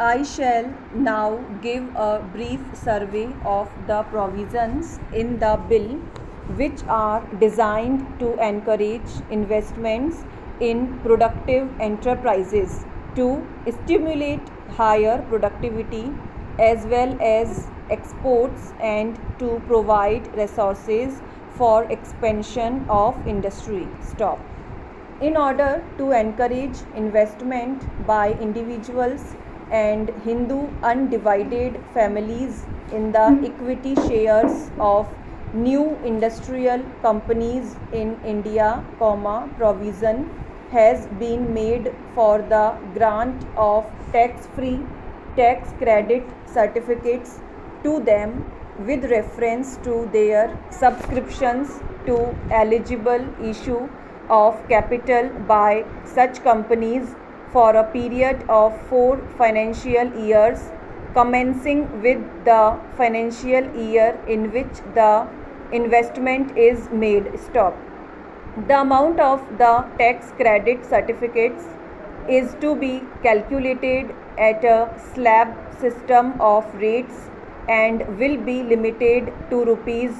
I shall now give a brief survey of the provisions in the bill which are designed to encourage investments in productive enterprises to stimulate higher productivity as well as exports and to provide resources for expansion of industry. Stop. In order to encourage investment by individuals and Hindu undivided families in the equity shares of new industrial companies in India, provision has been made for the grant of tax-free tax credit certificates to them with reference to their subscriptions to eligible issue of capital by such companies for a period of 4 financial years commencing with the financial year in which the investment is made. Stop. The amount of the tax credit certificates is to be calculated at a slab system of rates and will be limited to rupees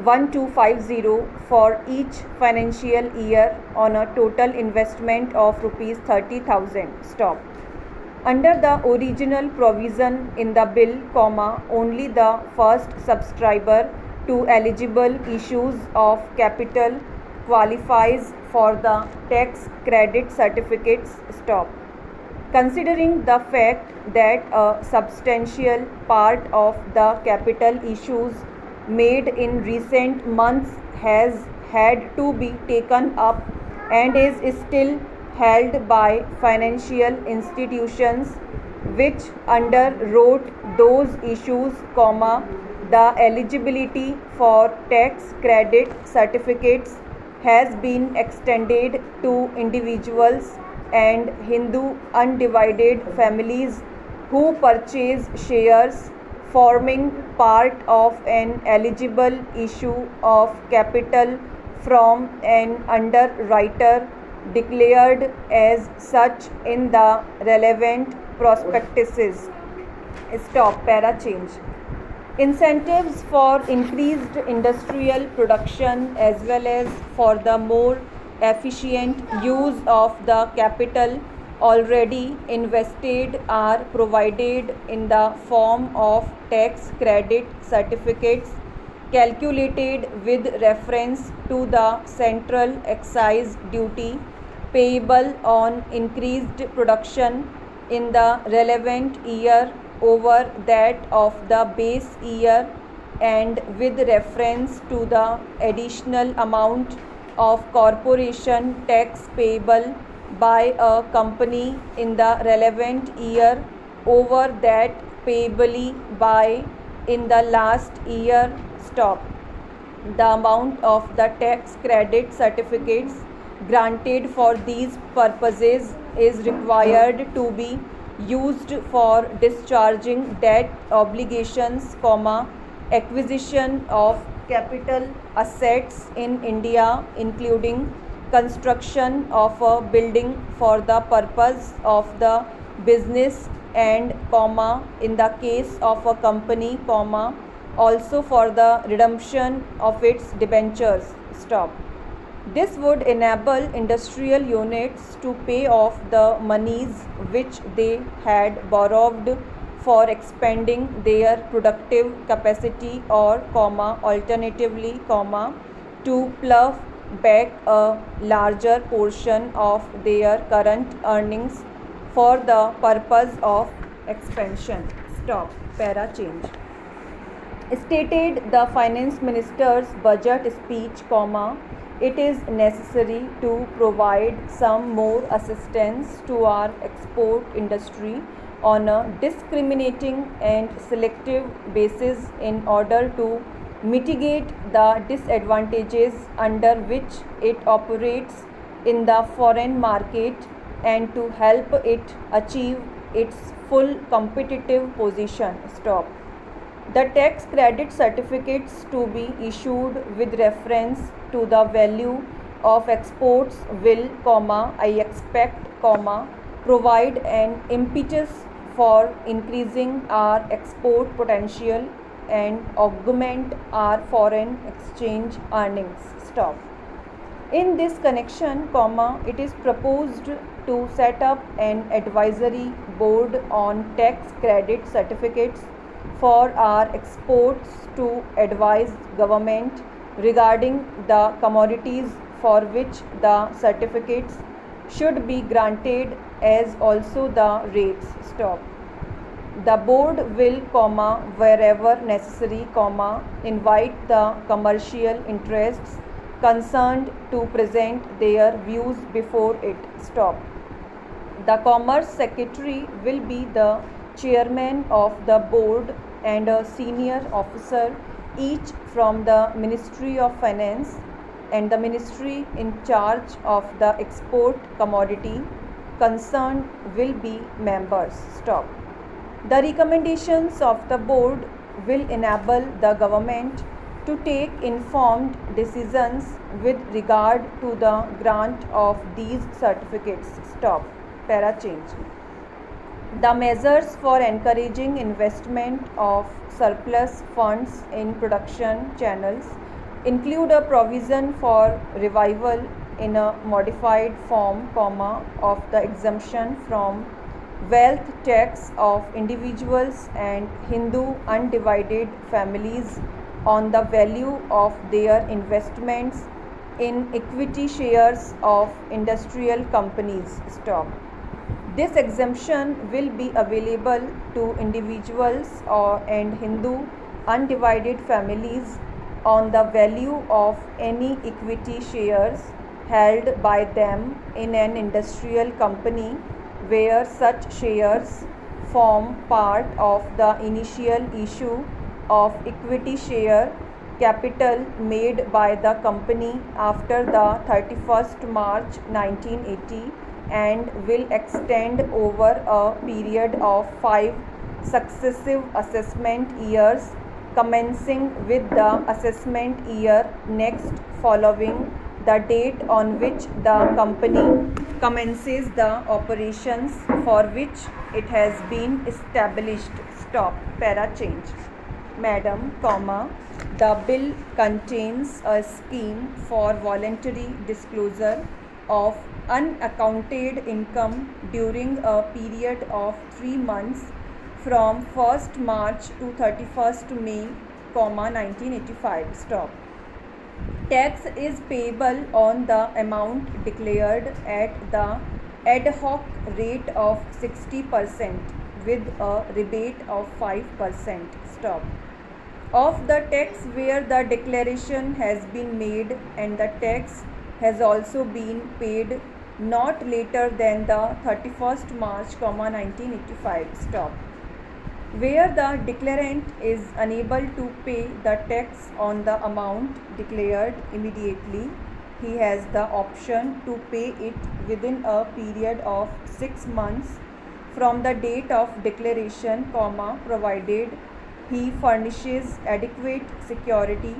1250 for each financial year on a total investment of rupees 30,000. Stop. Under the original provision in the bill, only the first subscriber to eligible issues of capital qualifies for the tax credit certificates. Stop. Considering the fact that a substantial part of the capital issues made in recent months has had to be taken up and is still held by financial institutions which underwrote those issues, the eligibility for tax credit certificates has been extended to individuals and Hindu undivided families who purchase shares forming part of an eligible issue of capital from an underwriter declared as such in the relevant prospectuses. Stop. Para change. Incentives for increased industrial production as well as for the more efficient use of the capital already invested are provided in the form of tax credit certificates calculated with reference to the central excise duty payable on increased production in the relevant year over that of the base year and with reference to the additional amount of corporation tax payable by a company in the relevant year over that payably by in the last year. Stop. The amount of the tax credit certificates granted for these purposes is required to be used for discharging debt obligations, acquisition of capital assets in India, including construction of a building for the purpose of the business and, in the case of a company, also for the redemption of its debentures. Stop. This would enable industrial units to pay off the monies which they had borrowed for expanding their productive capacity or, alternatively, to plough back a larger portion of their current earnings for the purpose of expansion. Stop. Para change. Stated the finance minister's budget speech, it is necessary to provide some more assistance to our export industry on a discriminating and selective basis in order to mitigate the disadvantages under which it operates in the foreign market and to help it achieve its full competitive position. Stop. The tax credit certificates to be issued with reference to the value of exports will, I expect, provide an impetus for increasing our export potential and augment our foreign exchange earnings. Stop. In this connection, it is proposed to set up an advisory board on tax credit certificates for our exports to advise government regarding the commodities for which the certificates should be granted, as also the rates. Stop. The board will, wherever necessary, invite the commercial interests concerned to present their views before it. Stop. The Commerce Secretary will be the chairman of the board and a senior officer, each from the Ministry of Finance and the ministry in charge of the export commodity concerned will be members. Stop. The recommendations of the board will enable the government to take informed decisions with regard to the grant of these certificates. Stop. Para change. The measures for encouraging investment of surplus funds in production channels include a provision for revival in a modified form, of the exemption from wealth tax of individuals and Hindu undivided families on the value of their investments in equity shares of industrial companies. Stop. This exemption will be available to individuals and Hindu undivided families on the value of any equity shares held by them in an industrial company where such shares form part of the initial issue of equity share capital made by the company after the 31st March 1980 and will extend over a period of 5 successive assessment years commencing with the assessment year next following the date on which the company commences the operations for which it has been established. Stop. Para change. Madam, the bill contains a scheme for voluntary disclosure of unaccounted income during a period of 3 months from 1st March to 31st May, 1985. Stop. Tax is payable on the amount declared at the ad hoc rate of 60% with a rebate of 5%. Stop. Of the tax where the declaration has been made and the tax has also been paid not later than the 31st March, 1985. Stop. Where the declarant is unable to pay the tax on the amount declared immediately, he has the option to pay it within a period of 6 months from the date of declaration, provided he furnishes adequate security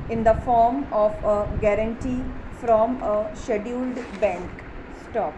in the form of a guarantee from a scheduled bank. Stop.